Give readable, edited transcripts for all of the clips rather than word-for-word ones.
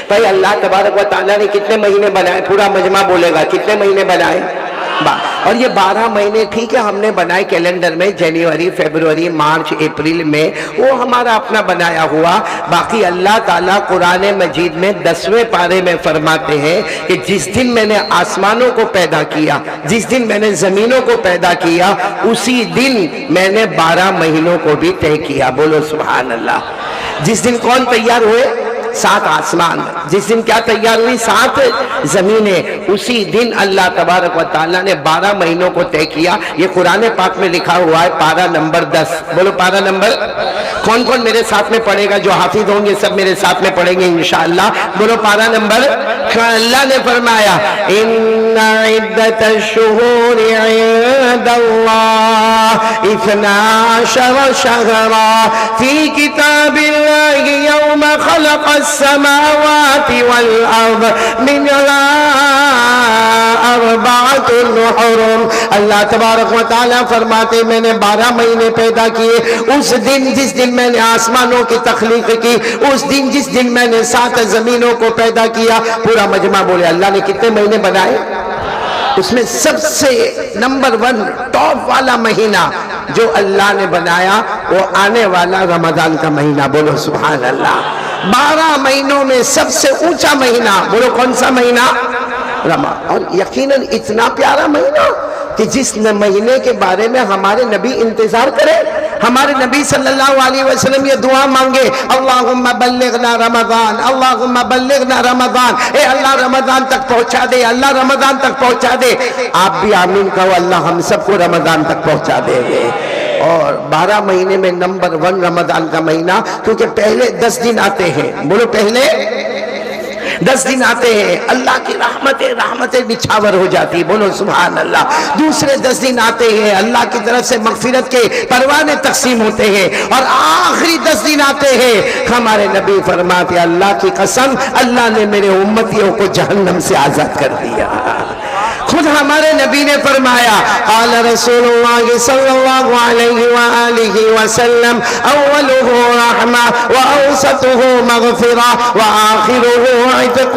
بھائی اللہ تبارک و تعالیٰ نے کتنے مہینے بنائے؟ پورا مجمع بولے گا کتنے مہینے بنائے؟ اور یہ 12 مہینے ٹھیک ہے ہم نے بنائے کیلنڈر میں، جنوری، فیبروری، مارچ، اپریل میں، وہ ہمارا اپنا بنایا ہوا۔ باقی اللہ تعالیٰ قرآن مجید میں 10ویں پارے میں فرماتے ہیں کہ جس دن میں نے آسمانوں کو پیدا کیا، جس دن میں نے زمینوں کو پیدا کیا، اسی دن میں نے 12 مہینوں کو بھی طے کیا۔ بولو سبحان اللہ۔ جس دن کون تیار ہوئے؟ 7 آسمان۔ جس دن کیا تیار ہوئی؟ 7 زمینیں۔ اسی دن اللہ تبارک و تعالیٰ نے 12 مہینوں کو طے کیا۔ یہ قرآن پاک میں لکھا ہوا ہے، پارہ نمبر 10۔ بولو پارہ نمبر۔ کون کون میرے ساتھ میں پڑھے گا؟ جو حافظ ہوں گے سب میرے ساتھ میں پڑھیں گے انشاءاللہ۔ بولو پارہ نمبر۔ اللہ نے فرمایا ان عدت الشہور عند اللہ 12 شہرا فی کتاب اللہ یوم خلق السماوات والارض منها 4 حرم۔ اللہ تبارک و تعالیٰ فرماتے میں نے 12 مہینے پیدا کیے، اس دن جس دن میں نے آسمانوں کی تخلیق کی، اس دن جس دن میں نے 7 زمینوں کو پیدا کیا۔ پورا مجمع بولے اللہ نے کتنے مہینے بنائے؟ اس میں سب سے نمبر 1 ٹاپ والا مہینہ جو اللہ نے بنایا وہ آنے والا رمضان کا مہینہ۔ بولو سبحان اللہ۔ 12 مہینوں میں سب سے اونچا مہینہ، بولو کون سا مہینہ؟ رمضان۔ اور یقیناً اتنا پیارا مہینہ کہ جس مہینے کے بارے میں ہمارے نبی انتظار کرے، ہمارے نبی صلی اللہ علیہ وسلم یہ دعا مانگے، اللہم بلغنا رمضان، اللہم بلغنا رمضان، اے اللہ رمضان تک پہنچا دے، اللہ رمضان تک پہنچا دے۔ آپ بھی آمین کہو، اللہ ہم سب کو رمضان تک پہنچا دے گے۔ اور 12 مہینے میں نمبر 1 رمضان کا مہینہ، کیونکہ پہلے 10 دن آتے ہیں۔ بولو پہلے 10 دن آتے ہیں، اللہ کی رحمتیں بچھاور ہو جاتی۔ بولو سبحان اللہ۔ دوسرے 10 دن آتے ہیں، اللہ کی طرف سے مغفرت کے پروانے تقسیم ہوتے ہیں۔ اور آخری 10 دن آتے ہیں، ہمارے نبی فرماتے اللہ کی قسم اللہ نے میرے امتیوں کو جہنم سے آزاد کر دیا۔ خود ہمارے نبی نے فرمایا، قال رسول اللہ صلی اللہ علیہ وآلہ وسلم اولہ رحمہ واوسطہ مغفرہ وآخرہ عتق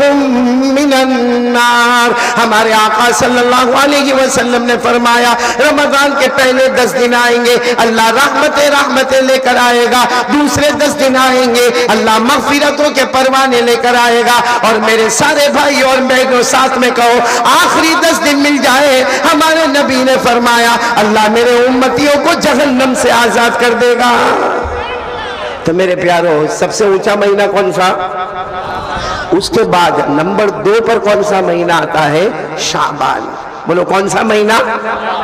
من النار۔ ہمارے آقا صلی اللہ علیہ وسلم نے فرمایا رمضان کے پہلے 10 دن آئیں گے اللہ رحمتیں لے کر آئے گا، دوسرے 10 دن آئیں گے اللہ مغفرتوں کے پروانے لے کر آئے گا۔ اور میرے سارے بھائی اور بہنوں ساتھ میں کہو، آخری 10 دن مل جائے، ہمارے نبی نے فرمایا اللہ میرے امتیوں کو جہنم سے آزاد کر دے گا۔ تو میرے پیارو، سب سے اونچا مہینہ کون سا؟ اس کے بعد نمبر 2 پر کون سا مہینہ آتا ہے؟ شعبان۔ بولو کون سا مہینہ؟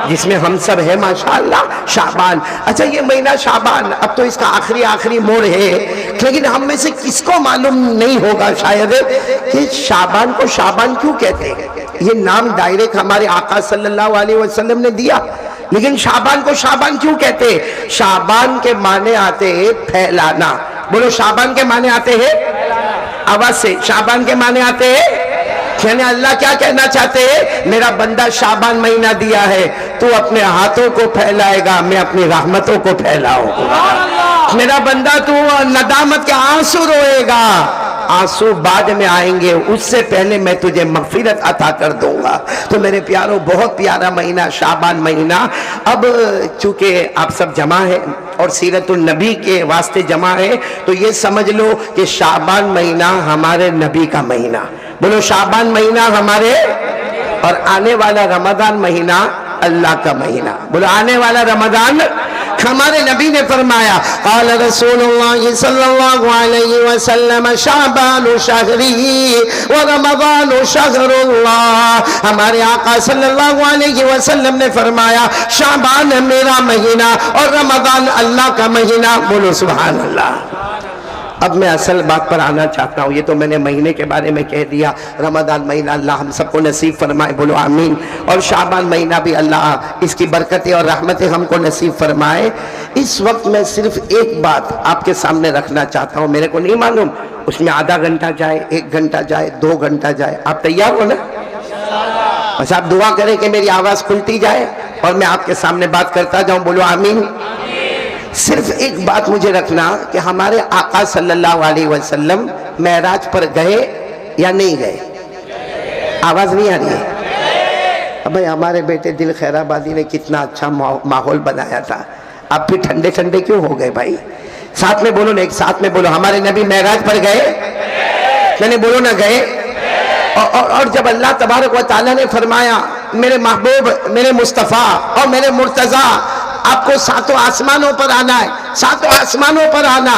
جس میں ہم سب ہیں ماشاءاللہ، شعبان۔ اچھا یہ مہینہ شعبان اب تو اس کا آخری موڑ ہے، لیکن ہم میں سے کس کو معلوم نہیں ہوگا شاید کہ شعبان کو شعبان کیوں کہتے ہیں؟ یہ نام ڈائریکٹ ہمارے آقا صلی اللہ علیہ وسلم نے دیا، لیکن شعبان کو شعبان کیوں کہتے ہیں؟ شعبان کے معنی آتے ہیں پھیلانا۔ بولو شعبان کے معنی آتے ہیں آواز سے، شعبان کے معنی آتے ہیں، یعنی اللہ کیا کہنا چاہتے ہیں؟ میرا بندہ شعبان مہینہ دیا ہے، تو اپنے ہاتھوں کو پھیلائے گا، میں اپنی رحمتوں کو پھیلاؤں گا۔ میرا بندہ تو ندامت کے آنسو روئے گا، آنسو بعد میں آئیں گے، اس سے پہلے میں تجھے مغفرت عطا کر دوں گا۔ تو میرے پیاروں، بہت پیارا مہینہ شعبان مہینہ۔ اب چونکہ آپ سب جمع ہیں اور سیرت النبی کے واسطے جمع ہیں، تو یہ سمجھ لو کہ شعبان مہینہ ہمارے نبی کا مہینہ۔ بولو شعبان مہینہ ہمارے، اور آنے والا رمضان مہینہ اللہ کا مہینہ۔ بولو آنے والا رمضان، ہمارے نبی نے فرمایا قال رسول اللہ صلی اللہ علیہ وسلم شعبان شہری ورمضان شہر اللہ۔ ہمارے آقا صلی اللہ علیہ وسلم نے فرمایا شعبان میرا مہینہ اور رمضان اللہ کا مہینہ۔ بولو سبحان اللہ۔ اب میں اصل بات پر آنا چاہتا ہوں، یہ تو میں نے مہینے کے بارے میں کہہ دیا، رمضان مہینہ اللہ ہم سب کو نصیب فرمائے، بولو آمین۔ اور شعبان مہینہ بھی اللہ اس کی برکتیں اور رحمتیں ہم کو نصیب فرمائے۔ اس وقت میں صرف ایک بات آپ کے سامنے رکھنا چاہتا ہوں، میرے کو نہیں معلوم اس میں آدھا گھنٹہ جائے، 1 گھنٹہ جائے، 2 گھنٹہ جائے، آپ تیار ہو نا؟ بس آپ دعا کریں کہ میری آواز کھلتی جائے اور میں آپ کے سامنے بات کرتا جاؤں، بولو آمین۔ صرف ایک بات مجھے رکھنا کہ ہمارے آقا صلی اللہ علیہ وسلم معراج پر گئے یا نہیں گئے؟ آواز نہیں آ رہی ہے؟ بھائی ہمارے بیٹے دل خیرآبادی نے کتنا اچھا ماحول بنایا تھا، اب پھر ٹھنڈے ٹھنڈے کیوں ہو گئے بھائی؟ ساتھ میں بولو نا، ایک ساتھ میں بولو، ہمارے نبی معراج پر گئے؟ میں نے بولو نہ گئے؟ اور جب اللہ تبارک و تعالیٰ نے فرمایا میرے محبوب، میرے مصطفیٰ اور میرے مرتضیٰ آپ کو ساتوں آسمانوں پر آنا ہے، ساتوں آسمانوں پر آنا،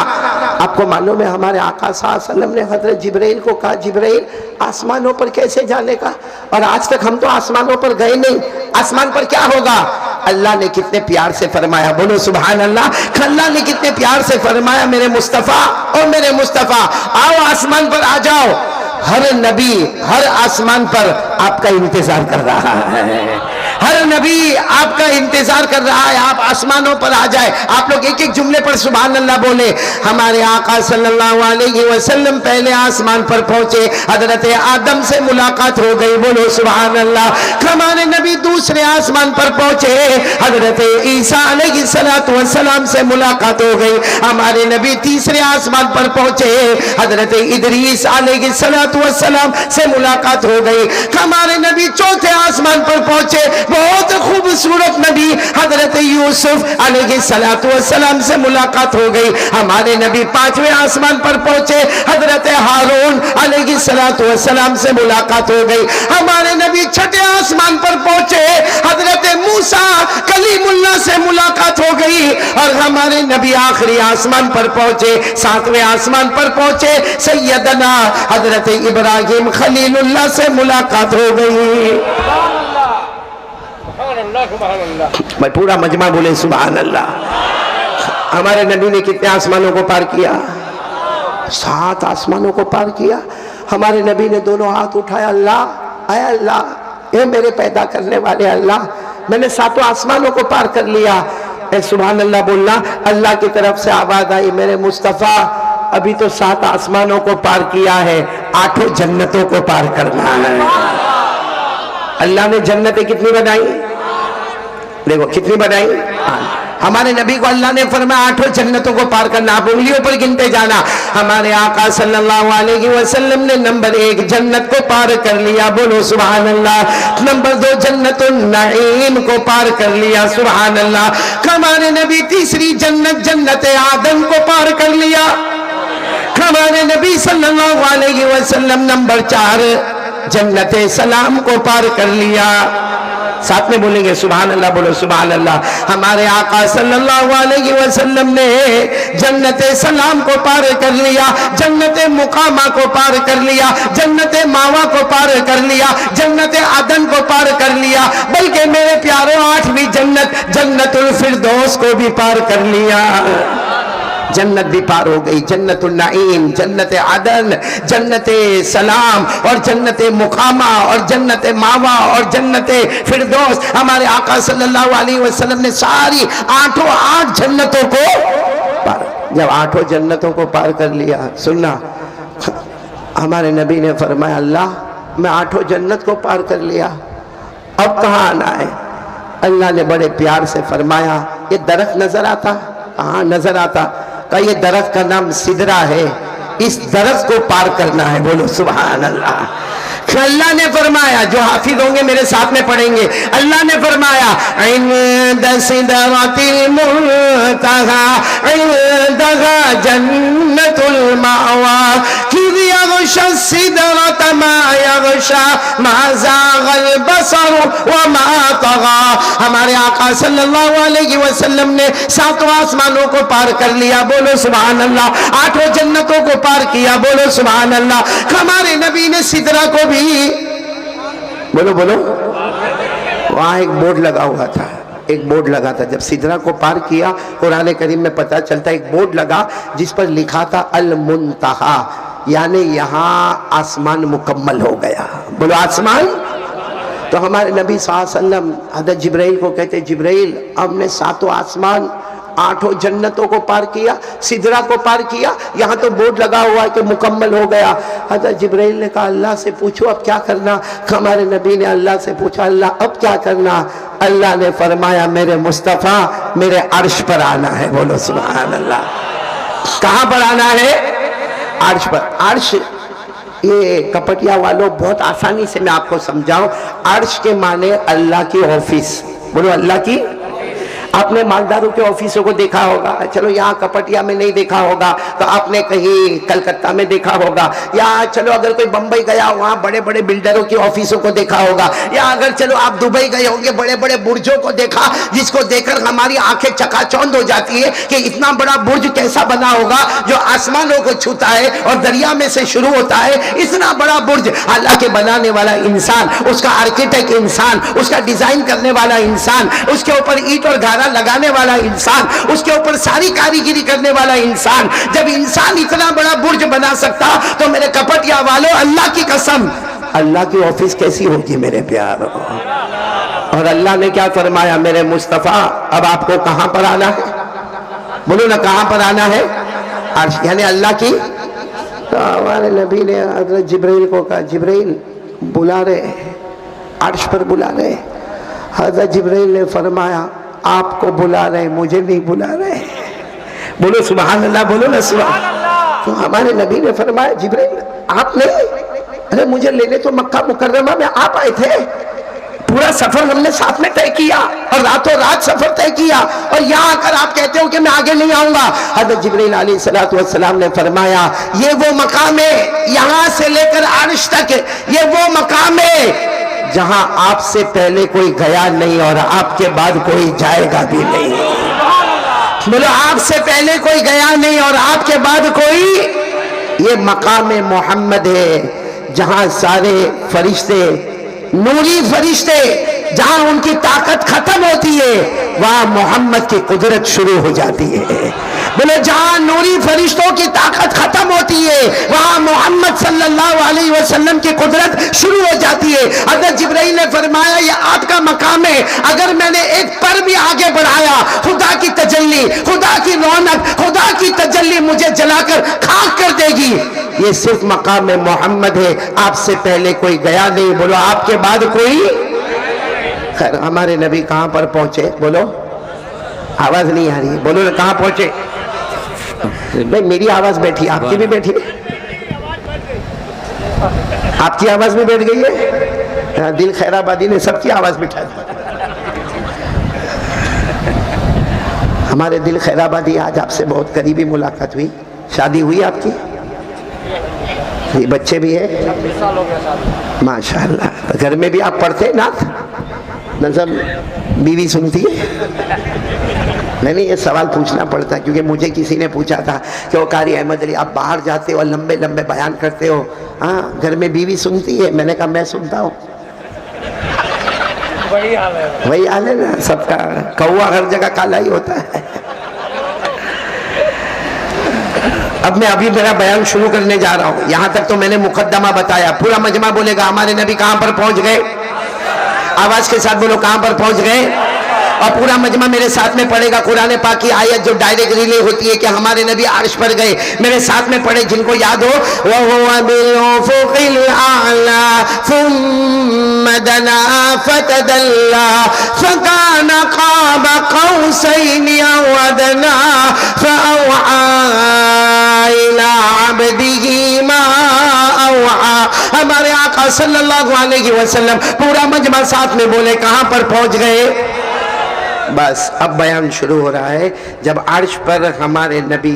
آپ کو معلوم ہے ہمارے آقا صلی اللہ علیہ وسلم نے حضرت جبرائیل کو کہا جبرائیل آسمانوں پر کیسے جانے کا؟ اور آج تک ہم تو آسمانوں پر گئے نہیں، آسمان پر کیا ہوگا؟ اللہ نے کتنے پیار سے فرمایا، بولو سبحان اللہ، اللہ نے کتنے پیار سے فرمایا میرے مصطفیٰ اور میرے مصطفیٰ آؤ آسمان پر آ جاؤ۔ ہر نبی ہر آسمان پر آپ کا انتظار کر رہا ہے، ہر نبی آپ کا انتظار کر رہا ہے، آپ آسمانوں پر آ جائے۔ آپ لوگ ایک ایک جملے پر سبحان اللہ بولے۔ ہمارے آقا صلی اللہ علیہ وسلم پہلے آسمان پر پہنچے، حضرت آدم سے ملاقات ہو گئی، بولو سبحان اللہ۔ ہمارے نبی دوسرے آسمان پر پہنچے، حضرت عیسیٰ علیہ السلام سے ملاقات ہو گئی۔ ہمارے نبی تیسرے آسمان پر پہنچے، حضرت ادریس علیہ السلام سے ملاقات ہو گئی۔ ہمارے نبی چوتھے آسمان پر پہنچے، بہت خوبصورت نبی حضرت یوسف علیہ السلام سے ملاقات ہو گئی۔ ہمارے نبی پانچویں آسمان پر پہنچے، حضرت ہارون علیہ السلام سے ملاقات ہو گئی۔ ہمارے نبی چھٹے آسمان پر پہنچے، حضرت موسیٰ کلیم اللہ سے ملاقات ہو گئی۔ اور ہمارے نبی آخری آسمان پر پہنچے، ساتویں آسمان پر پہنچے، سیدنا حضرت ابراہیم خلیل اللہ سے ملاقات ہو گئی۔ میں پورا مجمع بولے سبحان اللہ۔ ہمارے نبی نے کتنے آسمانوں کو پار کیا؟ 7 آسمانوں کو پار کیا۔ ہمارے نبی نے دونوں ہاتھ اٹھایا، اللہ اے اللہ، اے میرے پیدا کرنے والے اللہ، میں نے 7 آسمانوں کو پار کر لیا۔ اے سبحان اللہ بولنا۔ اللہ کی طرف سے آواز آئی، میرے مصطفیٰ ابھی تو 7 آسمانوں کو پار کیا ہے، 8 جنتوں کو پار کرنا ہے۔ اللہ نے جنتیں کتنی بنائی؟ دیکھو کتنی بنائی؟ ہمارے نبی کو اللہ نے فرمایا 8 جنتوں کو پار کرنا، آپ انگلیوں پر گنتے جانا۔ ہمارے آقا صلی اللہ علیہ وسلم نے نمبر 1 جنت کو پار کر لیا، بولو سبحان اللہ۔ نمبر 2 جنت النعیم کو پار کر لیا، سبحان اللہ۔ ہمارے نبی تیسری جنت جنت آدم کو پار کر لیا۔ ہمارے نبی صلی اللہ علیہ وسلم نمبر 4 جنت سلام کو پار کر لیا۔ ساتھ میں بولیں گے سبحان اللہ، بولو سبحان اللہ۔ ہمارے آقا صلی اللہ علیہ وسلم نے جنت سلام کو پار کر لیا، جنت مقامہ کو پار کر لیا، جنت ماوا کو پار کر لیا، جنت عدن کو پار کر لیا، بلکہ میرے پیاروں 8ویں جنت جنت الفردوس کو بھی پار کر لیا۔ جنت بھی پار ہو گئی، جنت النعیم، جنت عدن، جنت سلام اور جنت مقامہ اور جنت ماوا اور جنت فردوس۔ ہمارے آقا صلی اللہ علیہ وسلم نے ساری 8 جنتوں کو پار۔ جب 8 جنتوں کو پار کر لیا، سننا، ہمارے نبی نے فرمایا اللہ میں 8 جنت کو پار کر لیا، اب کہاں آنا ہے؟ اللہ نے بڑے پیار سے فرمایا یہ درخت نظر آتا؟ ہاں نظر آتا۔ کہ یہ درخت کا نام سدرہ ہے، اس درخت کو پار کرنا ہے، بولو سبحان اللہ۔ اللہ نے فرمایا، جو حافظ ہوں گے میرے ساتھ میں پڑھیں گے، اللہ نے فرمایا عند سدرۃ المنتہی عندہا جنت المأوی اذ یغشی السدرۃ ما یغشی ما زاغ البصر وما طغی۔ ہمارے آقا صلی اللہ علیہ وسلم نے 7 آسمانوں کو پار کر لیا، بولو سبحان اللہ۔ 8 جنتوں کو پار کیا، بولو سبحان اللہ۔ ہمارے نبی نے سدرہ کو بھی، بولو بولو، وہاں ایک بورڈ لگا ہوا تھا، ایک بورڈ لگا تھا۔ جب سدرہ کو پار کیا، قرآن کریم میں پتہ چلتا ہے ایک بورڈ لگا جس پر لکھا تھا المنتہا، یعنی یہاں آسمان مکمل ہو گیا، بولو آسمان۔ تو ہمارے نبی صلی اللہ علیہ وسلم حضرت جبرائیل کو کہتے جبرائیل ہم نے 7 آسمان 8 جنتوں کو پار کیا، سدرہ کو پار کیا، یہاں تو بورڈ لگا ہوا ہے کہ مکمل ہو گیا۔ حضرت جبرائیل نے کہا اللہ سے پوچھو اب کیا کرنا۔ ہمارے نبی نے اللہ سے پوچھا اللہ اب کیا کرنا؟ اللہ نے فرمایا میرے مصطفیٰ میرے عرش پر آنا ہے، بولو سبحان اللہ۔ کہاں پر آنا ہے؟ عرش پر۔ عرش یہ کپٹیا والوں بہت آسانی سے میں آپ کو سمجھاؤں، عرش کے معنی اللہ کی آفس، بولو اللہ کی۔ آپ نے مالداروں کے آفیسوں کو دیکھا ہوگا، چلو یہاں کپٹیا میں نہیں دیکھا ہوگا تو آپ نے کہیں کلکتہ میں دیکھا ہوگا، یا چلو اگر کوئی بمبئی گیا وہاں بڑے بڑے بلڈروں کی آفیسوں کو دیکھا ہوگا، یا اگر چلو آپ دبئی گئے ہوں گے بڑے بڑے برجوں کو دیکھا، جس کو دیکھ کر ہماری آنکھیں چکا چوند ہو جاتی ہے کہ اتنا بڑا برج کیسا بنا ہوگا جو آسمانوں کو چھوتا ہے اور دریا میں سے شروع ہوتا ہے، اتنا بڑا برج۔ اللہ کے بنانے والا انسان، اس کا آرکیٹیکٹ انسان، اس کا ڈیزائن کرنے والا انسان، اس کے اوپر اینٹ اور گھارا لگانے والا انسان، اس کے اوپر ساری کاریگری کرنے والا انسان، جب انسان اتنا بڑا برج بنا سکتا تو میرے کپٹیا والوں اللہ کی قسم اللہ کی آفس کیسی ہوگی میرے پیاروں۔ اور اللہ نے کیا فرمایا، میرے مصطفیٰ اب آپ کو کہاں پر آنا ہے، بولو نا کہاں پر آنا ہے، عرش، یعنی اللہ کی۔ تو ہمارے نبی نے حضرت جبرائیل کو کہا، جبرائیل بلا رہے، عرش پر بلا رہے۔ حضرت جبرائیل نے فرمایا آپ کو بلا رہے، مجھے نہیں بلا رہے، بولو سبحان اللہ، بولو نا سبحان اللہ۔ تو ہمارے نبی نے فرمایا جبرائیل آپ نہیں، ارے مجھے لینے تو مکہ مکرمہ میں آپ آئے تھے، پورا سفر ہم نے ساتھ میں طے کیا اور راتوں رات سفر طے کیا، اور یہاں آ کر آپ کہتے ہو کہ میں آگے نہیں آؤں گا۔ حضرت جبرائیل علیہ السلام نے فرمایا یہ وہ مقام ہے، یہاں سے لے کر عرش تک یہ وہ مقام ہے جہاں آپ سے پہلے کوئی گیا نہیں اور آپ کے بعد کوئی جائے گا بھی نہیں۔ بولو آپ سے پہلے کوئی گیا نہیں اور آپ کے بعد کوئی، یہ مقام محمد ہے جہاں سارے فرشتے، نوری فرشتے، جہاں ان کی طاقت ختم ہوتی ہے وہاں محمد کی قدرت شروع ہو جاتی ہے۔ بولے جہاں نوری فرشتوں کی طاقت ختم ہوتی ہے وہاں محمد صلی اللہ علیہ وسلم کی قدرت شروع ہو جاتی ہے۔ حضرت جبرائیل نے فرمایا یہ آپ کا مقام ہے، اگر میں نے ایک پر بھی آگے بڑھایا خدا کی تجلی، خدا کی رونق، خدا کی تجلی مجھے جلا کر خاک کر دے گی۔ یہ صرف مقام محمد ہے، آپ سے پہلے کوئی گیا نہیں، بولو آپ کے بعد کوئی۔ خیر ہمارے نبی کہاں پر پہنچے، بولو، آواز نہیں آ رہی ہے، بولو کہاں پہنچے۔ بھئی میری آواز بیٹھی، آپ کی بھی بیٹھی، آپ کی آواز بھی بیٹھ گئی ہے، دل خیر آبادی نے سب کی آواز بٹھا دی۔ ہمارے دل خیر آبادی آج آپ سے بہت قریبی ملاقات ہوئی، شادی ہوئی آپ کی، بچے بھی ہیں، ماشاءاللہ، گھر میں بھی آپ پڑھتے نعت نظم، بیوی سنتی ہے؟ نہیں یہ سوال پوچھنا پڑتا ہے کیونکہ مجھے کسی نے پوچھا تھا کہ وہ قاری احمد علی آپ باہر جاتے ہو لمبے لمبے بیان کرتے ہو، ہاں گھر میں بیوی سنتی ہے؟ میں نے کہا میں سنتا ہوں، وہی حال ہے نا سب کا، کوا ہر جگہ کالا ہی ہوتا ہے۔ اب میں ابھی میرا بیان شروع کرنے جا رہا ہوں، یہاں تک تو میں نے مقدمہ بتایا، پورا مجمع بولے گا ہمارے نبی کہاں پر پہنچ گئے، آواز کے ساتھ بولو کہاں پر پہنچ گئے، اور پورا مجمع میرے ساتھ میں پڑھے گا قرآن پاک کی آیت جو ڈائریکٹ ریلے ہوتی ہے کہ ہمارے نبی عرش پر گئے، میرے ساتھ میں پڑھے جن کو یاد ہو، وَهُوَ بِالْأُفُقِ الْأَعْلَى ثُمَّ دَنَا فَتَدَلَّى فَكَانَ قَابَ قَوْسَيْنِ أَوْ أَدْنَىٰ فَأَوْحَىٰ إِلَىٰ عَبْدِهِ مَا أَوْحَىٰ۔ ہمارے آقا صلی اللہ علیہ وسلم پورا مجمع ساتھ میں بولے کہاں پر پہنچ گئے۔ بس اب بیان شروع ہو رہا ہے، جب عرش پر ہمارے نبی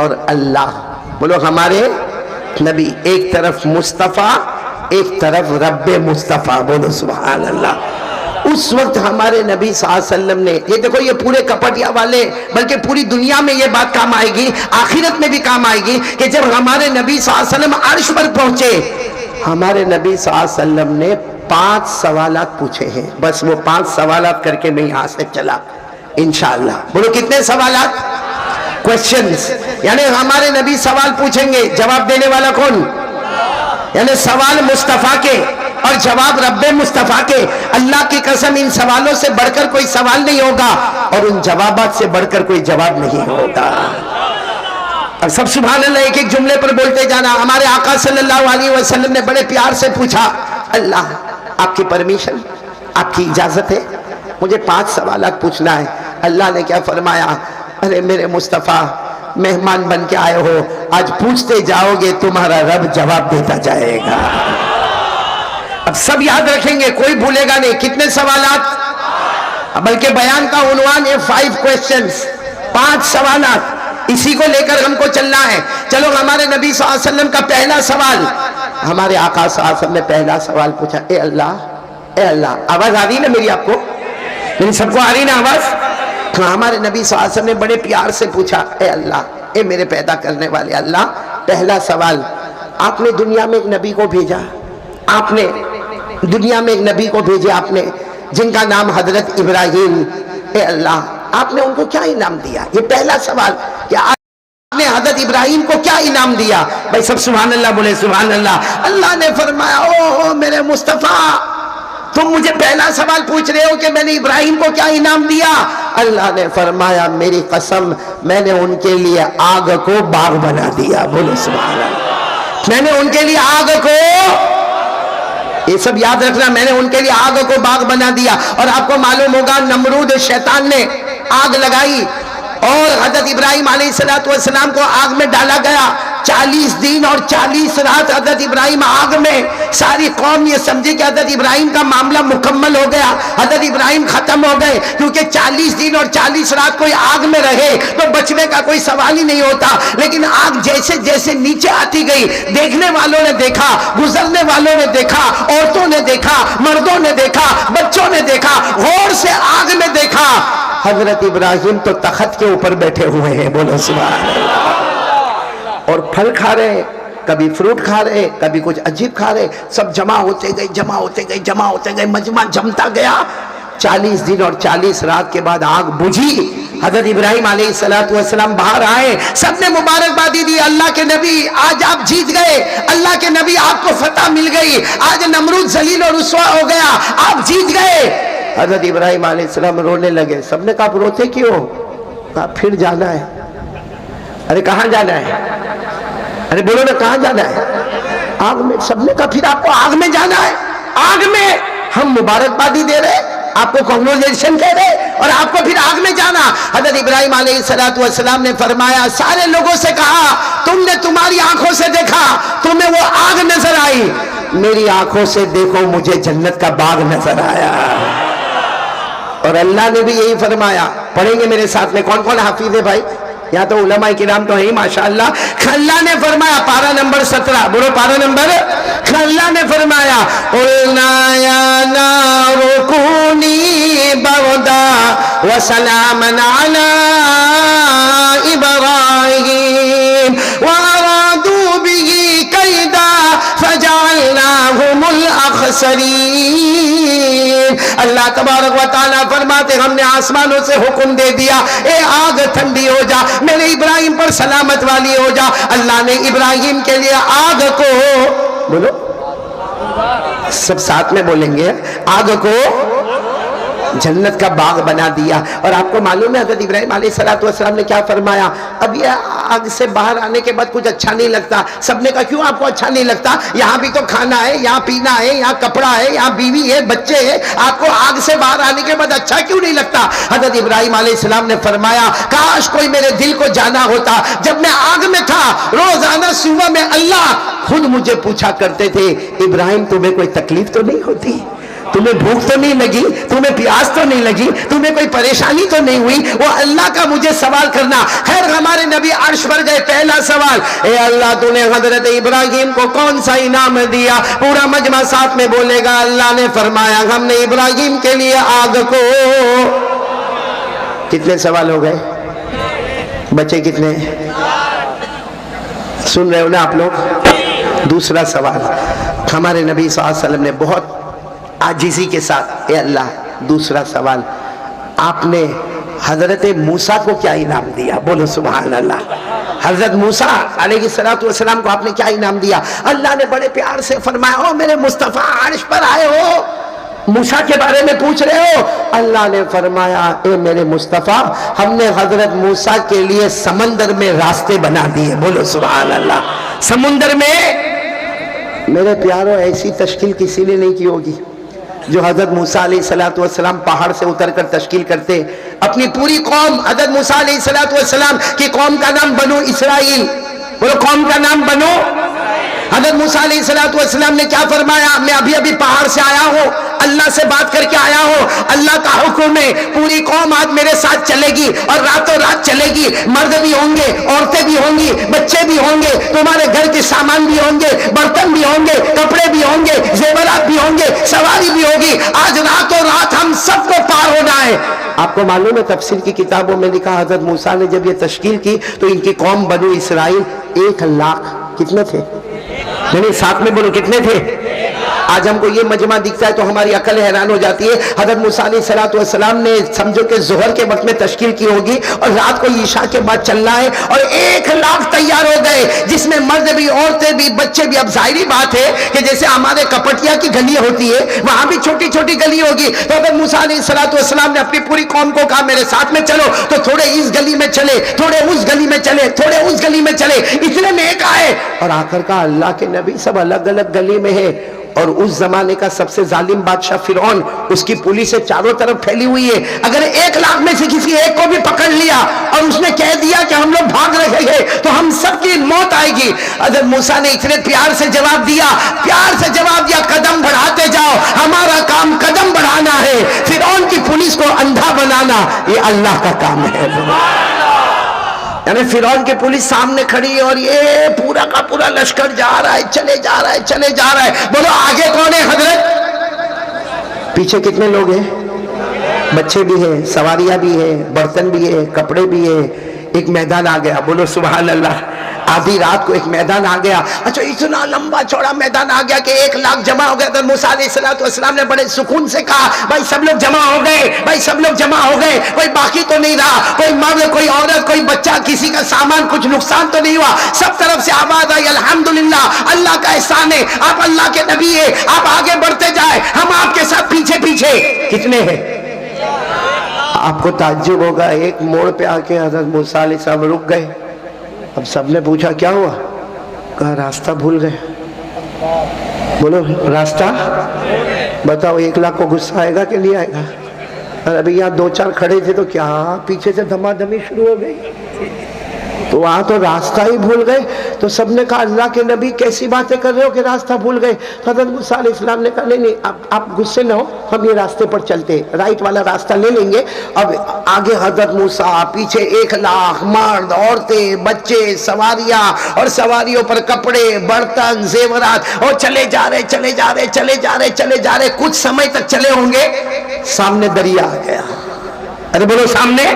اور اللہ، بولو ہمارے نبی، ایک طرف مصطفیٰ ایک طرف رب مصطفیٰ، بولو سبحان اللہ۔ اس وقت ہمارے نبی صلی اللہ علیہ وسلم نے، یہ دیکھو یہ پورے کپٹیا والے بلکہ پوری دنیا میں یہ بات کام آئے گی، آخرت میں بھی کام آئے گی کہ جب ہمارے نبی صلی اللہ علیہ وسلم عرش پر پہنچے، ہمارے نبی صلی اللہ علیہ وسلم نے 5 سوالات پوچھے ہیں، بس وہ 5 سوالات کر کے میں یہاں سے چلا انشاءاللہ۔ بولو کتنے سوالات، کوئسچنز، یعنی ہمارے نبی سوال پوچھیں گے، جواب دینے والا کون، یعنی سوال مصطفیٰ کے اور جواب رب مصطفیٰ کے۔ اللہ کی قسم ان سوالوں سے بڑھ کر کوئی سوال نہیں ہوگا اور ان جوابات سے بڑھ کر کوئی جواب نہیں ہوگا۔ اور سب سبحان اللہ ایک ایک جملے پر بولتے جانا۔ ہمارے آقا صلی اللہ علیہ وسلم نے بڑے پیار سے پوچھا، اللہ آپ کی پرمیشن، آپ کی اجازت ہے، مجھے 5 سوالات پوچھنا ہے۔ اللہ نے کیا فرمایا، ارے میرے مصطفیٰ مہمان بن کے آئے ہو، آج پوچھتے جاؤ گے تمہارا رب جواب دیتا جائے گا۔ اب سب یاد رکھیں گے، کوئی بھولے گا نہیں۔ کتنے سوالات؟ بلکہ بیان کا عنوان ہے 5 questions، 5 سوالات، اسی کو لے کر ہم کو چلنا ہے۔ چلو ہمارے نبی صلی اللہ علیہ وسلم کا پہلا سوال، ہمارے آقا صلی اللہ علیہ وسلم نے پہلا سوال پوچھا، اے اللہ، آواز آ رہی نا میری آپ کو؟ میری سب کو آ رہی نا آواز؟ ہمارے نبی صلی اللہ علیہ وسلم نے بڑے پیار سے پوچھا، اے اللہ، اے میرے پیدا کرنے والے اللہ، پہلا سوال، آپ نے دنیا میں ایک نبی کو بھیجا، آپ نے دنیا میں ایک نبی کو بھیجا آپ نے، جن کا نام حضرت ابراہیم، اے اللہ، آپ نے ان کو کیا انعام دیا؟ یہ پہلا سوال کہ آپ نے حضرت ابراہیم کو کیا انعام دیا؟ بھائی سب سبحان اللہ بولے، سبحان اللہ۔ اللہ نے فرمایا، او میرے مصطفیٰ، تم مجھے پہلا سوال پوچھ رہے ہو کہ میں نے ابراہیم کو کیا انعام دیا؟ اللہ نے فرمایا، میری قسم، میں نے ان کے لیے آگ کو باغ بنا دیا، بولو سبحان اللہ۔ میں نے ان کے لیے آگ کو، یہ سب یاد رکھنا، میں نے ان کے لیے آگ کو باغ بنا دیا۔ اور آپ کو معلوم ہوگا نمرود شیطان نے آگ لگائی اور حضرت ابراہیم علیہ السلام کو آگ میں ڈالا گیا۔ 40 دن اور 40 رات حضرت ابراہیم آگ میں، ساری قوم یہ سمجھے کہ حضرت ابراہیم کا معاملہ مکمل ہو گیا، حضرت ابراہیم ختم ہو گئے، کیونکہ 40 دن اور 40 رات کوئی آگ میں رہے تو بچنے کا کوئی سوال ہی نہیں ہوتا۔ لیکن آگ جیسے جیسے نیچے آتی گئی، دیکھنے والوں نے دیکھا، گزرنے والوں نے دیکھا، عورتوں نے دیکھا، مردوں نے دیکھا، بچوں نے دیکھا، غور سے آگ میں دیکھا، حضرت ابراہیم تو تخت کے اوپر بیٹھے ہوئے ہیں، بولو سبحان اللہ، اور پھل کھا رہے، کبھی فروٹ کھا رہے، کبھی کچھ عجیب کھا رہے، سب جمع ہوتے گئے، مجمع جمتا گیا۔ 40 دن اور 40 رات کے بعد آگ بجھی، حضرت ابراہیم علیہ السلام باہر آئے، سب نے مبارکبادی دی، اللہ کے نبی آج آپ جیت گئے، اللہ کے نبی آپ کو فتح مل گئی، آج نمرود ذلیل اور رسوا ہو گیا، آپ جیت گئے۔ حضرت ابراہیم علیہ السلام رونے لگے، سب نے کہا آپ روتے کیوں؟ کہا پھر جانا ہے۔ ارے کہاں جانا ہے؟ ارے بولو نا کہاں جانا ہے؟ آگ میں۔ سب نے کہا پھر آپ کو آگ میں جانا ہے؟ آگ میں؟ ہم مبارکبادی دے رہے، آپ کو کنگریچولیشن کہہ رہے، اور آپ کو پھر آگ میں جانا؟ حضرت ابراہیم علیہ السلام نے فرمایا، سارے لوگوں سے کہا، تم نے تمہاری آنکھوں سے دیکھا، تمہیں وہ آگ نظر آئی، میری آنکھوں سے دیکھو، مجھے جنت کا باغ نظر آیا۔ اور اللہ نے بھی یہی فرمایا، پڑھیں گے میرے ساتھ میں، کون کون حافظ ہے بھائی؟ یہاں تو علماء کرام تو ہیں ماشاءاللہ۔ اللہ نے فرمایا، پارہ نمبر 17، بولو پارہ نمبر، اللہ نے فرمایا، قُلْنَا يَا نَارُ كُونِي بَرْدًا وَسَلَامًا عَلَىٰ إِبْرَاهِيمَ وَأَرَادُوا بِهِ كَيْدًا فَجَعَلْنَاهُمُ الْأَخْسَرِينَ۔ اللہ تبارک و تعالیٰ فرماتے، ہم نے آسمانوں سے حکم دے دیا، اے آگ ٹھنڈی ہو جا، میرے ابراہیم پر سلامت والی ہو جا۔ اللہ نے ابراہیم کے لیے آگ کو، بولو سب ساتھ میں بولیں گے، آگ کو جنت کا باغ بنا دیا۔ اور آپ کو معلوم ہے حضرت ابراہیم علیہ السلام نے کیا فرمایا؟ اب یہ آگ سے باہر آنے کے بعد کچھ اچھا نہیں لگتا۔ سب نے کہا کیوں آپ کو اچھا نہیں لگتا؟ یہاں بھی تو کھانا ہے، یہاں پینا ہے، یہاں کپڑا ہے، یہاں بیوی ہے، بچے ہیں، آپ کو آگ سے باہر آنے کے بعد اچھا کیوں نہیں لگتا؟ حضرت ابراہیم علیہ السلام نے فرمایا، کاش کوئی میرے دل کو جانا ہوتا، جب میں آگ میں تھا روزانہ صبح میں اللہ خود مجھے پوچھا کرتے تھے، ابراہیم تمہیں کوئی تکلیف تو نہیں ہوتی؟ تمہیں بھوک تو نہیں لگی؟ تمہیں پیاس تو نہیں لگی؟ تمہیں کوئی پریشانی تو نہیں ہوئی؟ وہ اللہ کا مجھے سوال کرنا۔ خیر ہمارے نبی عرش پر گئے، پہلا سوال، اے اللہ تو نے حضرت ابراہیم کو کون سا انعام دیا؟ پورا مجمع ساتھ میں بولے گا، اللہ نے فرمایا ہم نے ابراہیم کے لیے آگ کو۔ کتنے سوال ہو گئے؟ بچے کتنے؟ سن رہے ہو نا آپ لوگ؟ دوسرا سوال، ہمارے نبی صلی اللہ علیہ وسلم نے بہت عاجزی کے ساتھ، اے اللہ، دوسرا سوال، آپ نے حضرت موسیٰ کو کیا انعام دیا؟ بولو سبحان اللہ۔ حضرت موسیٰ علیہ السلام کو آپ نے کیا انعام دیا؟ اللہ نے بڑے پیار سے فرمایا، او میرے مصطفیٰ عرش پر آئے ہو، موسیٰ کے بارے میں پوچھ رہے ہو؟ اللہ نے فرمایا، اے میرے مصطفیٰ، ہم نے حضرت موسیٰ کے لیے سمندر میں راستے بنا دیے، بولو سبحان اللہ۔ سمندر میں، میرے پیاروں، ایسی تشکیل کسی نے نہیں کی ہوگی۔ جو حضرت موسیٰ علیہ السلام پہاڑ سے اتر کر تشکیل کرتے. اپنی پوری قوم, حضرت موسیٰ علیہ السلام کی قوم کا نام بنو اسرائیل. بولو قوم کا نام بنو. حضرت موسیٰ علیہ السلام نے کیا فرمایا, میں ابھی پہاڑ سے آیا ہوں, اللہ سے بات کر کے آیا ہوں, اللہ کا حکم ہے پوری قوم آج میرے ساتھ چلے گی اور راتوں رات چلے گی. مرد بھی ہوں گے, عورتیں بھی ہوں گی, بچے بھی ہوں گے, تمہارے گھر کے سامان بھی ہوں گے, برتن بھی ہوں گے, کپڑے بھی ہوں گے, زیورات بھی ہوں گے, سواری بھی ہوگی. آج راتوں رات ہم سب کو پار ہونا ہے. آپ کو معلوم ہے تفسیر کی کتابوں میں لکھا حضرت موسیٰ نے جب یہ تشکیل کی تو ان کی قوم بنو اسرائیل 1,00,000 کتنے تھے؟ نہیں ساتھ میں بولو کتنے تھے؟ آج ہم کو یہ مجمع دکھتا ہے تو ہماری عقل حیران ہو جاتی ہے. حضرت موسیٰ علیہ السلام نے سمجھو کہ ظہر کے وقت میں تشکیل کی ہوگی اور رات کو عشاء کے بعد چلنا ہے اور 1,00,000 تیار ہو گئے, جس میں مرد بھی, عورتیں بھی, بچے بھی. اب ظاہری بات ہے کہ جیسے ہمارے کپٹیا کی گلی ہوتی ہے وہاں بھی چھوٹی چھوٹی گلی ہوگی. تو حضرت موسیٰ علیہ السلام نے اپنی پوری قوم کو کہا میرے ساتھ میں چلو, تو تھوڑے اس گلی میں چلے, تھوڑے اس گلی میں چلے, تھوڑے اس گلی میں چلے, اتنے میں ایک آئے اور آ کر کہا اللہ کے نبی سب الگ الگ گلی میں ہے. اور اس زمانے کا سب سے ظالم بادشاہ فرعون, اس کی پولیسیں چاروں طرف پھیلی ہوئی ہے. اگر 1,00,000 میں سے کسی ایک کو بھی پکڑ لیا اور اس نے کہہ دیا کہ ہم لوگ بھاگ رہے ہیں تو ہم سب کی موت آئے گی. حضرت موسیٰ نے اتنے پیار سے جواب دیا, قدم بڑھاتے جاؤ, ہمارا کام قدم بڑھانا ہے, فرعون کی پولیس کو اندھا بنانا یہ اللہ کا کام ہے. یعنی فرعون کی پولیس سامنے کھڑی ہے اور یہ پورا کا پورا لشکر جا رہا ہے, چلے جا رہا ہے. بولو آگے کون ہے حضرت؟ پیچھے کتنے لوگ ہیں؟ بچے بھی ہیں, سواریاں بھی ہیں, برتن بھی ہیں, کپڑے بھی ہیں. ایک میدان آ گیا, بولو سبحان اللہ. آدھی رات کو ایک میدان آ گیا. اچھا اتنا لمبا چوڑا میدان آ گیا کہ 1,00,000 جمع ہو گیا. تو موسیٰ علیہ السلام نے بڑے سکون سے کہا بھائی سب لوگ جمع ہو گئے, کوئی باقی تو نہیں رہا, کوئی مرد, کوئی عورت, کوئی بچہ, کسی کا سامان کچھ نقصان تو نہیں ہوا. سب طرف سے آواز آئی الحمدللہ, اللہ کا احسان ہے, آپ اللہ کے نبی ہیں, آپ آگے بڑھتے جائیں, ہم آپ کے ساتھ پیچھے. کتنے ہیں؟ آپ کو تعجب ہوگا, ایک موڑ پہ آ کے حضرت موسیٰ علیہ السلام رک گئے. اب سب نے پوچھا کیا ہوا؟ کہا راستہ بھول گئے. بولو راستہ بتاؤ. 1,00,000 کو غصہ آئے گا کہ نہیں آئے گا؟ اور ابھی یہاں 2-4 کھڑے تھے تو کیا پیچھے سے دھما دھمی شروع ہو گئی. تو وہاں تو راستہ ہی بھول گئے. تو سب نے کہا اللہ کے نبی کیسی باتیں کر رہے ہو کہ راستہ بھول گئے؟ حضرت موسیٰ علیہ السلام نے کہا نہیں آپ غصے نہ ہو, ہم یہ راستے پر چلتے, رائٹ والا راستہ لے لیں گے. اب آگے حضرت موسیٰ, پیچھے 1,00,000 مرد, عورتیں, بچے, سواریاں, اور سواریوں پر کپڑے, برتن, زیورات, اور چلے جا رہے. کچھ سمے تک چلے ہوں گے, سامنے دریا آ گیا. ارے بولو سامنے,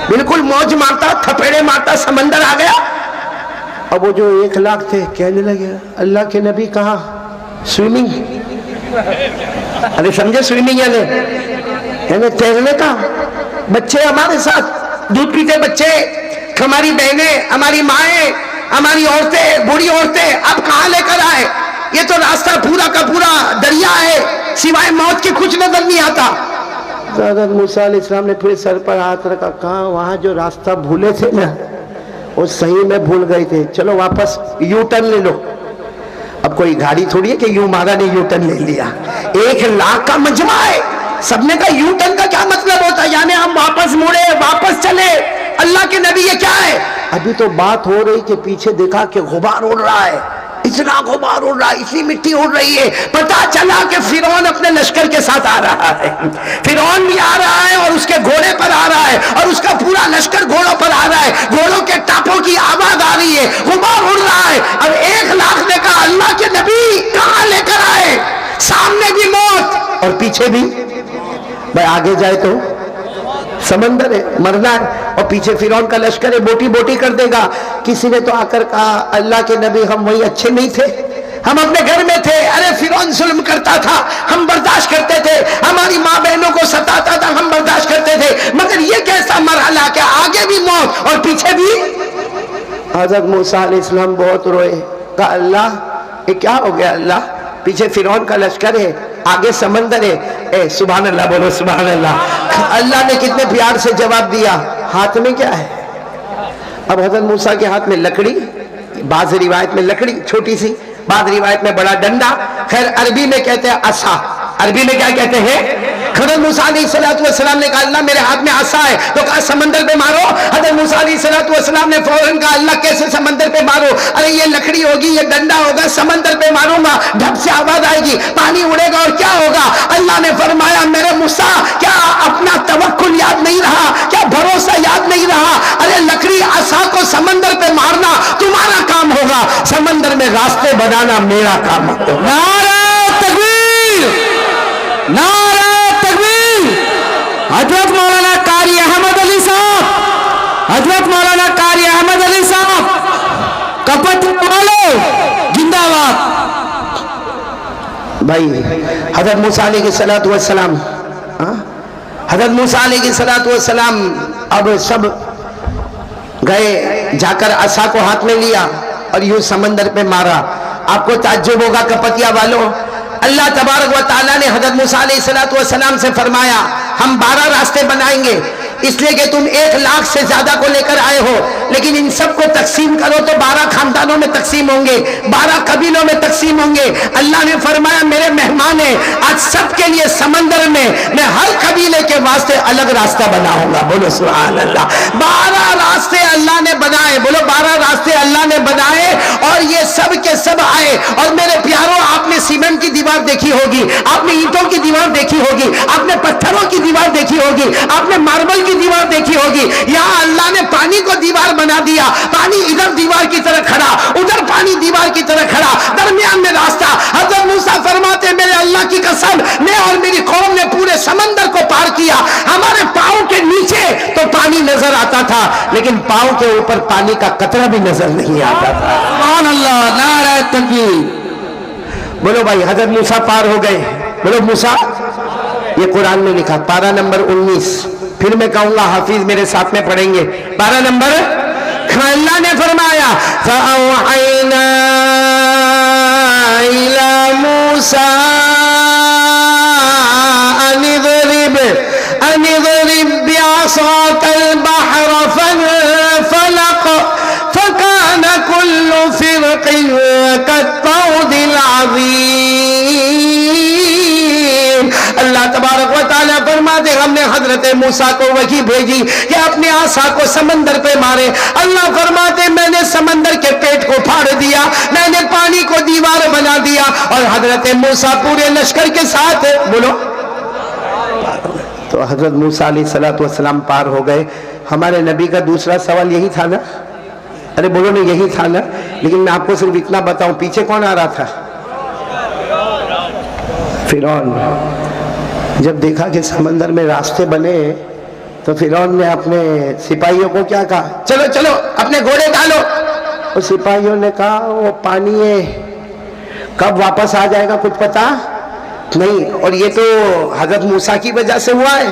بالکل موج مارتا, تھپیڑے مارتا سمندر آ گیا. اب وہ جو 1,00,000 تھے کہنے لگے اللہ کے نبی کہاں سوئمنگ؟ ارے سمجھے سوئمنگ یعنی تیرنے کا. بچے ہمارے ساتھ, دودھ پیتے بچے, ہماری بہنیں, ہماری مائیں, ہماری عورتیں, بوڑھی عورتیں, اب کہاں لے کر آئے؟ یہ تو راستہ پورا کا پورا دریا ہے, سوائے موت کے کچھ نظر نہیں آتا. حضرت موسیٰ علیہ السلام نے پورے سر پر ہاتھ رکھا, کہا وہاں جو راستہ بھولے تھے نا وہ صحیح میں بھول گئے تھے, چلو واپس یو ٹرن لے لو. اب کوئی گاڑی تھوڑی ہے کہ یوں مارا نے یو ٹرن لے لیا. 1,00,000 کا مجمع ہے, سب نے کہا یو ٹرن کا کیا مطلب ہوتا ہے؟ یعنی ہم واپس مڑے, واپس چلے. اللہ کے نبی یہ کیا ہے؟ ابھی تو بات ہو رہی کہ پیچھے دیکھا کہ غبار اڑ رہا ہے, اتنا غبار اڑ رہا ہے, اتنی مٹی اڑ رہی ہے. پتا چلا کہ فرعون اپنے لشکر کے ساتھ آ رہا ہے. فرعون بھی آ رہا ہے اور اس کے گھوڑے پر آ رہا ہے, اور اس کا پورا لشکر گھوڑوں پر آ رہا ہے. گھوڑوں کے ٹاپوں کی آواز آ رہی ہے, غبار اڑ رہا ہے. اب 1,00,000 نے کہا اللہ کے نبی کہاں لے کر آئے؟ سامنے بھی موت اور پیچھے بھی. بھائی آگے جائے تو سمندر ہے, مرنا ہے, اور پیچھے فرعون کا لشکر ہے, بوٹی کر دے گا. کسی نے تو آ کر کہا اللہ کے نبی ہم وہی اچھے نہیں تھے, ہم اپنے گھر میں تھے. ارے فرعون ظلم کرتا تھا, ہم برداشت کرتے تھے, ہماری ماں بہنوں کو ستاتا تھا, ہم برداشت کرتے تھے, مگر یہ کیسا مرحلہ کہ آگے بھی موت اور پیچھے بھی. حضرت موسیٰ علیہ السلام بہت روئے, کہا اللہ یہ کیا ہو گیا؟ اللہ پیچھے فرعون کا لشکر ہے, آگے سمندر ہے. اے سبحان اللہ, بولو سبحان اللہ. اللہ نے کتنے پیار سے جواب دیا, ہاتھ میں کیا ہے؟ اب حضرت موسیٰ کے ہاتھ میں لکڑی, بعض روایت میں لکڑی چھوٹی سی, بعض روایت میں بڑا ڈنڈا. خیر عربی میں کہتے ہیں عصا, عربی میں کیا کہتے ہیں؟ حضرت موسیٰ علیہ السلام نے کہا اللہ میرے ہاتھ میں عصا ہے، تو کہا سمندر پہ مارو۔ حضرت موسیٰ علیہ السلام نے فوراً کہا اللہ کیسے سمندر پہ مارو؟ ارے یہ لکڑی ہوگی، یہ ڈنڈا ہوگا، سمندر پہ ماروں گا ڈھب سے آواز آئے گی، پانی اڑے گا اور کیا ہوگا؟ اللہ نے فرمایا میرے موسیٰ کیا اپنا توکل یاد نہیں رہا؟ کیا بھروسہ یاد نہیں رہا؟ ارے لکڑی عصا کو سمندر پہ مارنا تمہارا کام ہوگا، سمندر میں راستے بنانا میرا کام ہوگا۔ نعرہ تکبیر، نعرہ تکبیر۔ حضرت مولانا قاری احمد علی صاحب، حضرت مولانا قاری احمد علی صاحب کپٹ والو زندہ باد۔ بھائی حضرت موسیٰ علیہ السلام، حضرت موسیٰ علیہ السلام اب سب گئے، جا کر عصا کو ہاتھ میں لیا اور یوں سمندر پہ مارا۔ آپ کو تعجب ہوگا کپتیا والوں، اللہ تبارک و تعالیٰ نے حضرت موسیٰ علیہ السلام سے فرمایا ہم 12 راستے بنائیں گے، اس لیے کہ تم 1,00,000 سے زیادہ کو لے کر آئے ہو، لیکن ان سب کو تقسیم کرو تو 12 خاندانوں میں تقسیم ہوں گے، 12 قبیلوں میں تقسیم ہوں گے۔ اللہ نے فرمایا میرے مہمان ہیں، آج سب کے لیے سمندر میں ہر قبیلے کے واسطے الگ راستہ بناؤں گا۔ بولو سبحان اللہ۔ 12 راستے اللہ نے بنائے، بولو 12 راستے اللہ نے بنائے، اور یہ سب کے سب آئے۔ اور میرے پیاروں آپ نے سیمنٹ کی دیوار دیکھی ہوگی، آپ نے اینٹوں کی دیوار دیکھی ہوگی، آپ نے پتھروں کی دیوار دیکھی ہوگی، آپ نے ماربل کی دیوار دیکھی ہوگی۔ یہاں اللہ نے پانی کو دیوار بنا دیا، پانی ادھر دیوار کی طرح کھڑا، ادھر پانی دیوار کی طرح کھڑا، درمیان میں راستہ۔ حضرت موسیٰ فرماتے میرے اللہ کی قسم میں اور میری قوم نے پورے سمندر کو پار کیا، ہمارے پاؤں کے نیچے تو پانی نظر آتا تھا لیکن پاؤں کے اوپر پانی کا قطرہ بھی نظر نہیں آتا تھا۔ سبحان اللہ، نعرہ تکبیر۔ بولو بھائی حضرت موسیٰ پار ہو گئے، بولو موسیٰ، یہ قرآن میں لکھا، پارہ نمبر 19، پھر میں کہوں گا حافظ میرے ساتھ میں پڑھیں گے، پارہ نمبر۔ اللہ نے فرمایا فَأَوْحَيْنَا إِلَى مُوسَىٰ أَنِ اضْرِبْ بِعَصَاكَ الْبَحْرَ فَانفَلَقَ فَكَانَ كُلُّ فِرْقٍ كَالطَّوْدِ الْعَظِيمِ۔ اللہ تبارک و تعالیٰ فرماتے ہم نے حضرت موسیٰ کو وحی بھیجی کہ اپنے عصا کو سمندر پہ مارے۔ اللہ فرماتے میں نے سمندر کے پیٹ کو پھاڑ دیا، میں نے پانی کو دیوار بنا دیا، اور حضرت موسیٰ پورے لشکر کے ساتھ بولو۔ تو حضرت موسیٰ علیہ السلام پار ہو گئے۔ ہمارے نبی کا دوسرا سوال یہی تھا نا؟ ارے بولو نہیں یہی تھا نا؟ لیکن میں آپ کو صرف اتنا بتاؤں پیچھے کون آ رہا تھا؟ فرعون۔ جب دیکھا کہ سمندر میں راستے بنے تو فرعون نے اپنے سپاہیوں کو کیا کہا؟ چلو چلو اپنے گھوڑے ڈالو۔ اور سپاہیوں نے کہا وہ پانی ہے کب واپس آ جائے گا کچھ پتا نہیں، اور یہ تو حضرت موسیٰ کی وجہ سے ہوا ہے،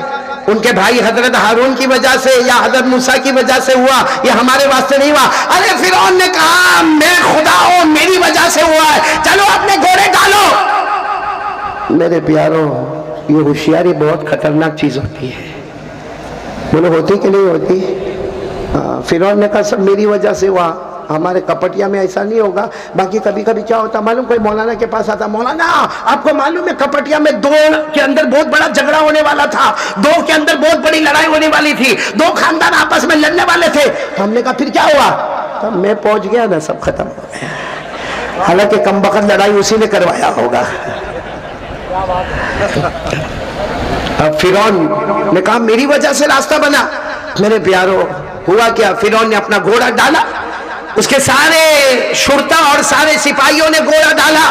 ان کے بھائی حضرت ہارون کی وجہ سے یا حضرت موسیٰ کی وجہ سے ہوا، یہ ہمارے واسطے نہیں ہوا۔ ارے فرعون نے کہا میں خدا ہوں، میری وجہ سے ہوا ہے، چلو اپنے گھوڑے ڈالو۔ میرے پیاروں یہ ہوشیاری بہت خطرناک چیز ہوتی ہے، بولو ہوتی کہ نہیں ہوتی؟ فرعون نے کہا سب میری وجہ سے ہوا، ہمارے کپٹیا میں ایسا نہیں ہوگا۔ باقی کبھی کبھی کیا ہوتا معلوم، کوئی مولانا کے پاس آتا، مولانا آپ کو معلوم ہے کپٹیا میں 2 کے اندر بہت بڑا جھگڑا ہونے والا تھا، 2 کے اندر بہت بڑی لڑائی ہونے والی تھی، 2 خاندان آپس میں لڑنے والے تھے۔ تو ہم نے کہا پھر کیا ہوا؟ تو میں پہنچ گیا نا، سب ختم ہو گیا۔ حالانکہ کم بخت لڑائی اسی نے کروایا ہوگا۔ اب فرعون نے کہا میری وجہ سے راستہ بنا۔ میرے پیاروں ہوا کیا؟ فرعون نے اپنا گھوڑا ڈالا، اس کے سارے شرطا اور سارے سپاہیوں نے گھوڑا ڈالا،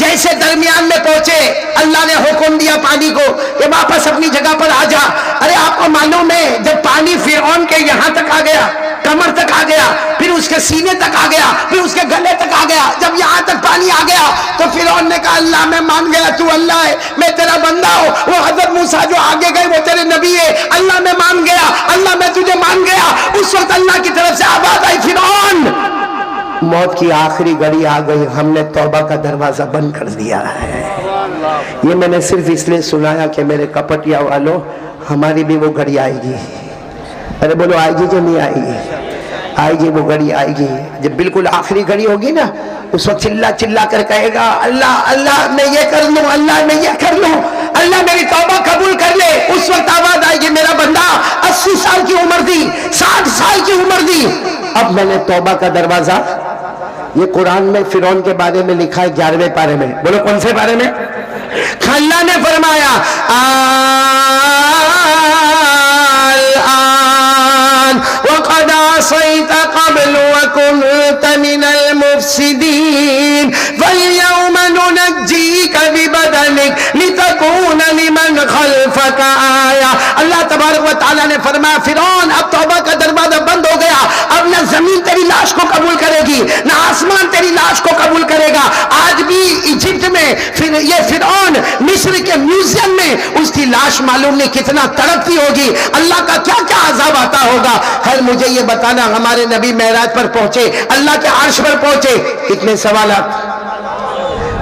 جیسے درمیان میں پہنچے اللہ نے حکم دیا پانی کو کہ واپس اپنی جگہ پر آ جا۔ ارے آپ کو معلوم ہے جب پانی فرعون کے یہاں تک آ گیا، کمر تک آ گیا، پھر اس کے سینے تک آ گیا، پھر اس کے گلے تک آ گیا، جب یہاں تک پانی آ گیا تو فرعون نے کہا اللہ میں مان گیا تو اللہ ہے، میں تیرا بندہ ہوں۔ وہ حضرت موسیٰ جو آگے گئے وہ تیرے نبی ہے، اللہ میں مان گیا، اللہ میں تجھے مان گیا۔ اس وقت اللہ کی طرف سے آواز آئی فرعون موت کی آخری گھڑی آ گئی، ہم نے توبہ کا دروازہ بند کر دیا ہے۔ یہ میں نے صرف اس لیے سنایا کہ میرے کپٹیا والوں ہماری بھی وہ گھڑی آئے گی۔ ارے بولو آئے گی کہ نہیں آئے گی؟ آئے گی، وہ گھڑی آئے گی جب بالکل آخری گھڑی ہوگی نا، اس وقت چلا چلا کر کہے گا اللہ اللہ میں یہ کر لوں، اللہ میں یہ کر لوں، اللہ میری توبہ قبول کر لے. اس وقت آواز آئے گی میرا بندہ 80 سال کی عمر دی, 60 سال کی عمر دی, اب میں نے توبہ کا دروازہ. یہ قرآن میں فرعون کے بارے میں لکھا ہے 11ویں پارے میں. بولو کون سے پارے میں؟ اللہ نے فرمایا الآن وقد عصيت قبل وكنت من المفسدين فاليوم ننجيك ببدنك لتكون لمن خلفك آية. اللہ تبارک و تعالیٰ نے فرمایا فرعون اب توبہ کا دروازہ بند ہو گیا, اب نہ زمین تیری لاش کو قبول کرے گی نہ آسمان تیری لاش کو قبول کرے گا. آج بھی ایجپٹ میں یہ فرعون مصر کے میوزیم میں اس کی لاش معلوم نہیں کتنا تڑپتی ہوگی, اللہ کا کیا کیا عذاب آتا ہوگا. خیر مجھے یہ بتانا ہمارے نبی معراج پر پہنچے, اللہ کے عرش پر پہنچے, کتنے سوالات,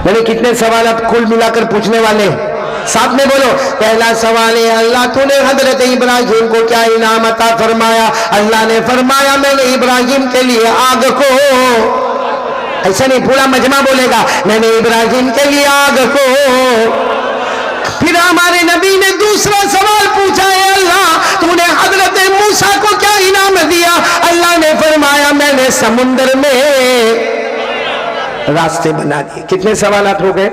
میں نے کتنے سوالات کل ملا کر پوچھنے والے ساتھ میں بولو. پہلا سوال ہے اللہ تو نے حضرت ابراہیم کو کیا انعام عطا فرمایا؟ اللہ نے فرمایا میں نے ابراہیم کے لیے آگ کو, ایسا نہیں پورا مجمع بولے گا, میں نے ابراہیم کے لیے آگ کو. پھر ہمارے نبی نے دوسرا سوال پوچھا ہے اللہ تو نے حضرت موسیٰ کو کیا انعام دیا؟ اللہ نے فرمایا میں نے سمندر میں راستے بنا دیے. کتنے سوالات ہو گئے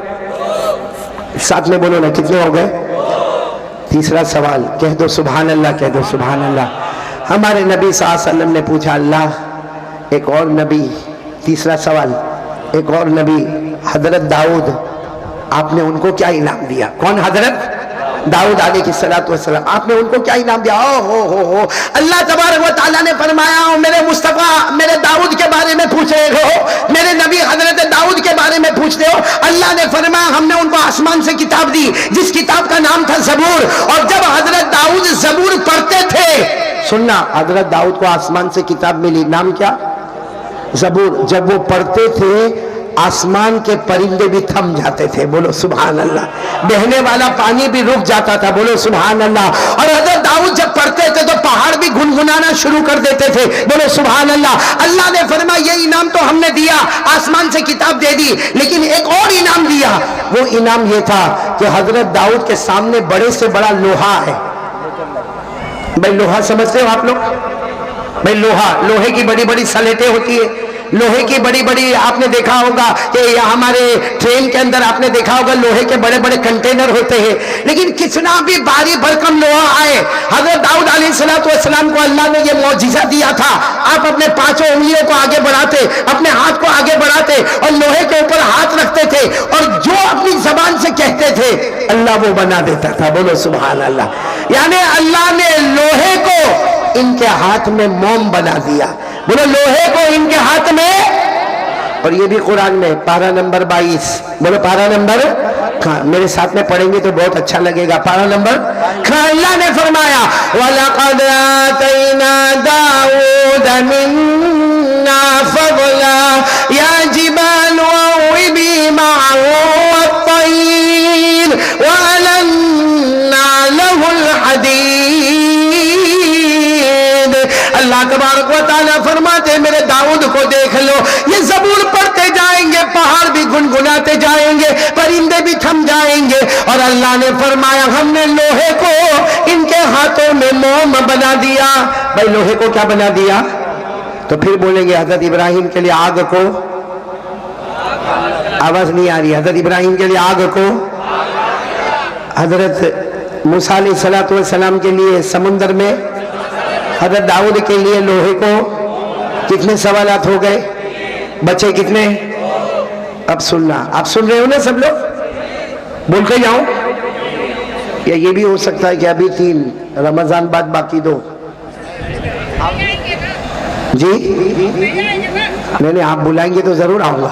ساتھ میں بولو نا, کتنے ہو گئے؟ تیسرا سوال کہہ دو سبحان اللہ, کہہ دو سبحان اللہ. ہمارے نبی صلی اللہ علیہ وسلم نے پوچھا اللہ ایک اور نبی, تیسرا سوال ایک اور نبی حضرت داؤد, آپ نے ان کو کیا انعام دیا؟ کون؟ حضرت داؤد علیہ السلام, آپ نے ان کو کیا انعام دیا؟ ہو اللہ تبارک و تعالیٰ نے فرمایا میرے مصطفیٰ میرے داؤد کے بارے میں پوچھ رہے ہو, میرے نبی حضرت داؤد کے بارے میں پوچھتے ہو. اللہ نے فرمایا ہم نے ان کو آسمان سے کتاب دی جس کتاب کا نام تھا زبور, اور جب حضرت داؤد زبور پڑھتے تھے, سننا حضرت داؤد کو آسمان سے کتاب ملی, نام کیا؟ زبور. جب وہ پڑھتے تھے آسمان کے پرندے بھی تھم جاتے تھے, بولو سبحان اللہ. بہنے والا پانی بھی رک جاتا تھا, بولو سبحان اللہ. اور حضرت داؤد جب پڑھتے تھے تو پہاڑ بھی گنگنانا شروع کر دیتے تھے, بولو سبحان اللہ. اللہ نے فرمایا یہ انعام تو ہم نے دیا, آسمان سے کتاب دے دی, لیکن ایک اور انعام دیا. وہ انعام یہ تھا کہ حضرت داؤد کے سامنے بڑے سے بڑا لوہا ہے. بھائی لوہا سمجھتے ہو آپ لوگ؟ بھائی لوہے کی بڑی بڑی سلیٹیں ہوتی ہے, لوہے کی بڑی بڑی, آپ نے دیکھا ہوگا کہ ہمارے ٹرین کے اندر آپ نے دیکھا ہوگا لوہے کے بڑے بڑے کنٹینر ہوتے ہیں, لیکن کتنا بھی بھاری بھرکم لوہا آئے, حضرت داؤد علیہ السلام کو اللہ نے یہ معجزہ دیا تھا, آپ اپنے پانچوں انگلیوں کو آگے بڑھاتے, اپنے ہاتھ کو آگے بڑھاتے اور لوہے کے اوپر ہاتھ رکھتے تھے, اور جو اپنی زبان سے کہتے تھے اللہ وہ بنا دیتا تھا, بولو سبحان اللہ. یعنی اللہ نے لوہے کو ان کے ہاتھ میں موم بنا دیا, بولو لوہے کو ان کے ہاتھ میں. اور یہ بھی قرآن میں پارہ نمبر 22, بولو پارہ نمبر, میرے ساتھ میں پڑھیں گے تو بہت اچھا لگے گا. پارہ نمبر, اللہ نے فرمایا وَلَقَدْ آتَيْنَا دَاوُودَ مِنَّا فَضْلًا يَا جِبَالُ أَوِّبِي مَعَهُ وَالطَّيْرَ وَأَلَنَّا لَهُ الْحَدِيدَ. اللہ تبارک و تعالیٰ فرماتے میرے داؤد کو دیکھ لو, یہ زبور پڑھتے جائیں گے, پہاڑ بھی گنگناتے جائیں گے, پرندے بھی تھم جائیں گے, اور اللہ نے فرمایا ہم نے لوہے کو ان کے ہاتھوں میں موم بنا دیا. بھائی لوہے کو کیا بنا دیا؟ تو پھر بولیں گے حضرت ابراہیم کے لیے آگ کو, آواز نہیں آ رہی, حضرت ابراہیم کے لیے آگ کو, حضرت موسیٰ علیہ السلام کے لیے سمندر میں, حضرت داؤد کے لیے لوہے کو. کتنے سوالات ہو گئے بچے؟ کتنے؟ اب سننا, آپ سن رہے ہو نا سب لوگ؟ بول کے جاؤں, یا یہ بھی ہو سکتا ہے کہ ابھی 3 رمضان بعد باقی 2. جی نہیں آپ بلائیں گے تو ضرور آؤں گا.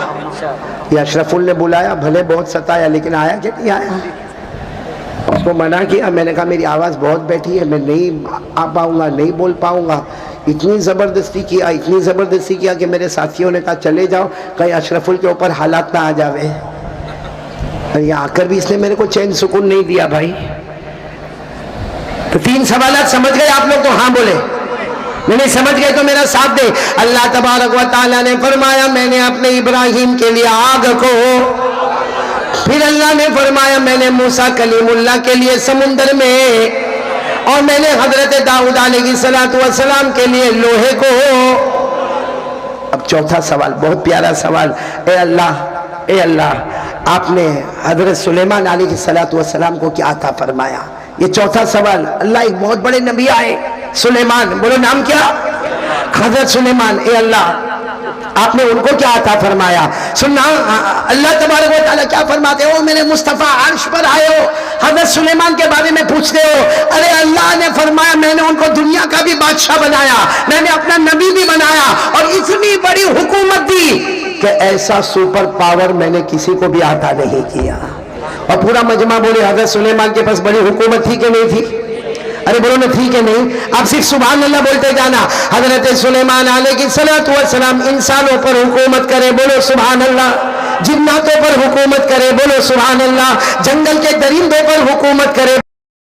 یہ اشرف نے بلایا, بھلے بہت ستایا لیکن آیا کہ نہیں آیا؟ اس کو منع کیا, میں نے کہا میری آواز بہت بیٹھی ہے, میں نہیں آ پاؤں گا, نہیں بول پاؤں گا. اتنی زبردستی کیا کہ میرے ساتھیوں نے کہا چلے جاؤ, کہیں اشرف کے اوپر حالات نہ آ جاوے. یہاں آ کر بھی اس نے میرے کو چین سکون نہیں دیا بھائی. تو 3 سوالات سمجھ گئے آپ لوگ؟ تو ہاں بولے. نہیں سمجھ گئے تو میرا ساتھ دے. اللہ تبارک و تعالیٰ نے فرمایا میں نے اپنے ابراہیم کے لیے آگ کو, پھر اللہ نے فرمایا میں نے موسیٰ کلیم اللہ کے لیے سمندر میں اور میں نے حضرت داؤد علیہ السلام کے لیے لوہے کو. اب چوتھا سوال بہت پیارا سوال. اے اللہ آپ نے حضرت سلیمان علیہ السلام کو کیا عطا فرمایا؟ یہ چوتھا سوال. اللہ ایک بہت بڑے نبی آئے سلیمان، بولو نام کیا؟ حضرت سلیمان. اے اللہ آپ نے ان کو کیا عطا فرمایا؟ سننا اللہ تبارک و تعالیٰ کیا فرماتے ہو؟ میرے مصطفیٰ عرش پر آئے ہو، حضرت سلیمان کے بارے میں پوچھتے ہو. ارے اللہ نے فرمایا میں نے ان کو دنیا کا بھی بادشاہ بنایا، میں نے اپنا نبی بھی بنایا اور اتنی بڑی حکومت دی کہ ایسا سپر پاور میں نے کسی کو بھی عطا نہیں کیا. اور پورا مجمع بولے حضرت سلیمان کے پاس بڑی حکومت تھی کہ نہیں تھی؟ ارے بولو نہ تھی کہ نہیں؟ آپ صرف سبحان اللہ بولتے جانا. حضرت سلیمان علیہ السلام انسانوں پر حکومت کرے، بولو سبحان اللہ. جناتوں پر حکومت کرے، بولو سبحان اللہ. جنگل کے درندوں پر حکومت کرے،